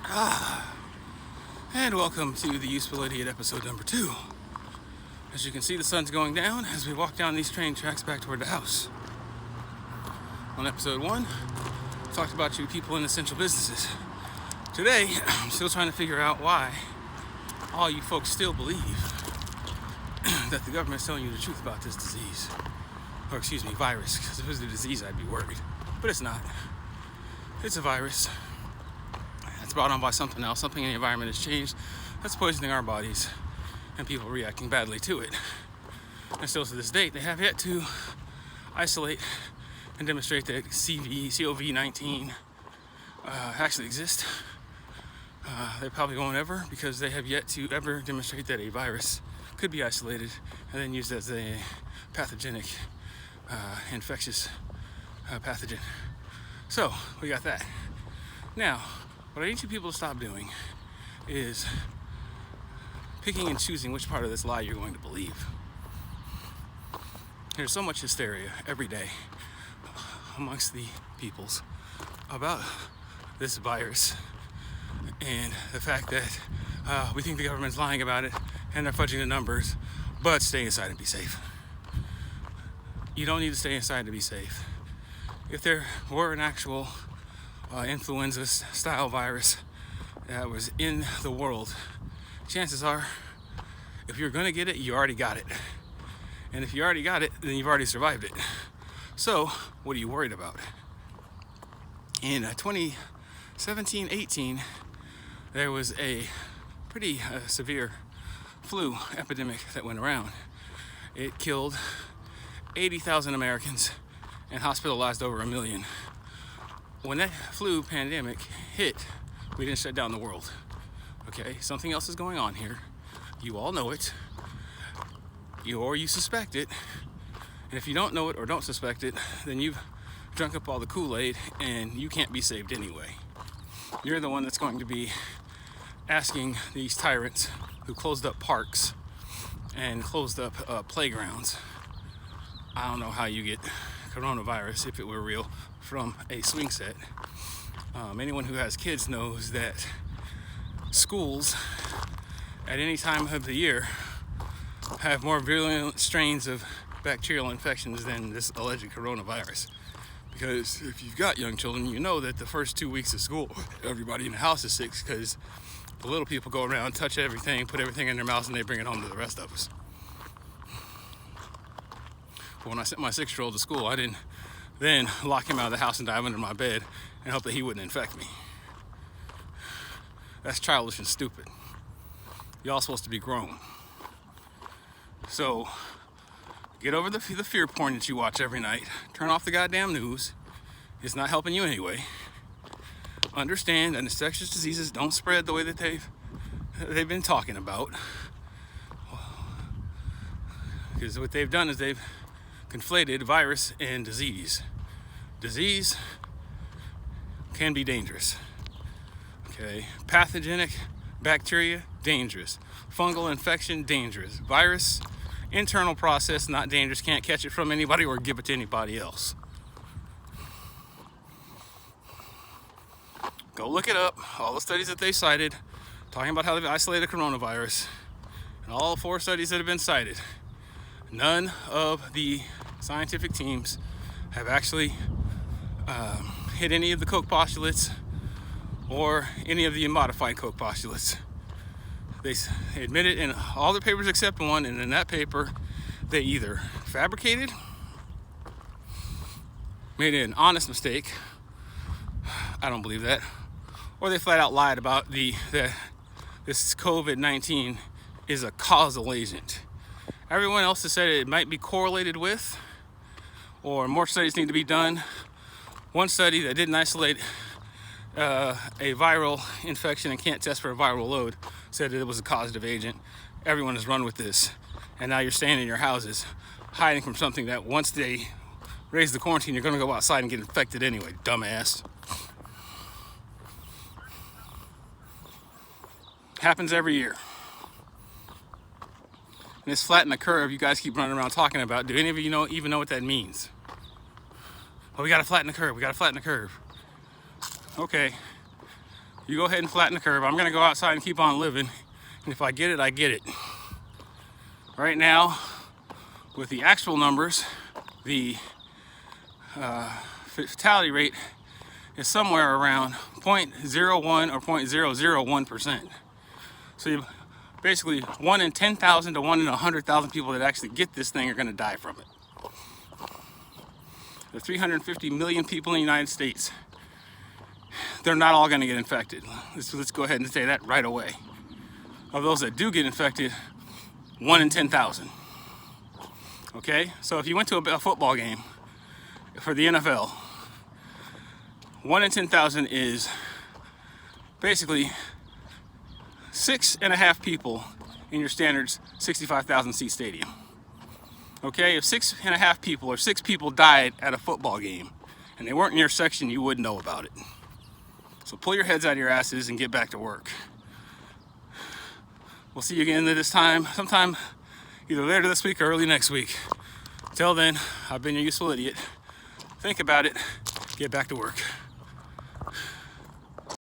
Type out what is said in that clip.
And welcome to the Useful Idiot episode number 2. As you can see, the sun's going down as we walk down these train tracks back toward the house. On episode 1, I talked about you people in essential businesses. Today, I'm still trying to figure out why all you folks still believe that the government's telling you the truth about this disease. Or virus, because if it was the disease, I'd be worried. But it's not. It's a virus. It's brought on by something else. Something in the environment has changed. That's poisoning our bodies, and people reacting badly to it. And still to this date, they have yet to isolate and demonstrate that COVID-19 actually exists. They're probably going ever, because they have yet to ever demonstrate that a virus could be isolated and then used as a pathogenic, infectious pathogen. So, we got that. Now, what I need you people to stop doing is picking and choosing which part of this lie you're going to believe. There's so much hysteria every day amongst the peoples about this virus and the fact that we think the government's lying about it and they're fudging the numbers, but stay inside and be safe. You don't need to stay inside to be safe. If there were an actual influenza-style virus that was in the world, chances are, if you're going to get it, you already got it. And if you already got it, then you've already survived it. So, what are you worried about? In 2017-18, there was a pretty severe flu epidemic that went around. It killed 80,000 Americans and hospitalized over 1 million. When that flu pandemic hit, we didn't shut down the world. Okay, something else is going on here. You all know it, or you suspect it. And if you don't know it or don't suspect it, then you've drunk up all the Kool-Aid and you can't be saved anyway. You're the one that's going to be asking these tyrants who closed up parks and closed up playgrounds. I don't know how you get coronavirus, if it were real, from a swing set. Anyone who has kids knows that schools at any time of the year have more virulent strains of bacterial infections than this alleged coronavirus. Because if you've got young children, you know that the first 2 weeks of school, everybody in the house is sick because the little people go around, touch everything, put everything in their mouths, and they bring it home to the rest of us. But when I sent my 6-year-old to school, I didn't then lock him out of the house and dive under my bed and hope that he wouldn't infect me. That's childish and stupid. Y'all supposed to be grown. So, get over the fear porn that you watch every night. Turn off the goddamn news. It's not helping you anyway. Understand that infectious diseases don't spread the way that they've been talking about. Because what they've done is they've conflated virus and disease. Disease can be dangerous. Okay, pathogenic bacteria, dangerous. Fungal infection, dangerous. Virus, internal process, not dangerous. Can't catch it from anybody or give it to anybody else. Go look it up. All the studies that they cited, talking about how they've isolated coronavirus, and all 4 studies that have been cited, none of the scientific teams have actually hit any of the Koch postulates or any of the modified Koch postulates. They admit it in all the papers except one, and in that paper, they either fabricated, made an honest mistake, I don't believe that, or they flat out lied about that this COVID-19 is a causal agent. Everyone else has said it might be correlated with, or more studies need to be done. One study that didn't isolate a viral infection and can't test for a viral load said that it was a causative agent. Everyone has run with this, and now you're staying in your houses, hiding from something that once they raise the quarantine, you're going to go outside and get infected anyway, dumbass. Happens every year. And this flatten the curve you guys keep running around talking about, do any of you even know what that means? Well, we gotta flatten the curve, we gotta flatten the curve. Okay, You go ahead and flatten the curve. I'm gonna go outside and keep on living. And if I get it, I get it. Right now, with the actual numbers, the fatality rate is somewhere around 0.01 or 0.001%. So you basically 1 in 10,000 to 1 in 100,000 people that actually get this thing are gonna die from it. There are 350 million people in the United States. They're not all gonna get infected. Let's go ahead and say that right away. Of those that do get infected, 1 in 10,000. Okay, so if you went to a football game for the NFL, 1 in 10,000 is basically 6.5 people in your standard 65,000 seat stadium. Okay, if 6.5 people or 6 people died at a football game and they weren't in your section, you wouldn't know about it. So pull your heads out of your asses and get back to work. We'll see you again this time, sometime either later this week or early next week. Till then, I've been your useful idiot. Think about it, get back to work.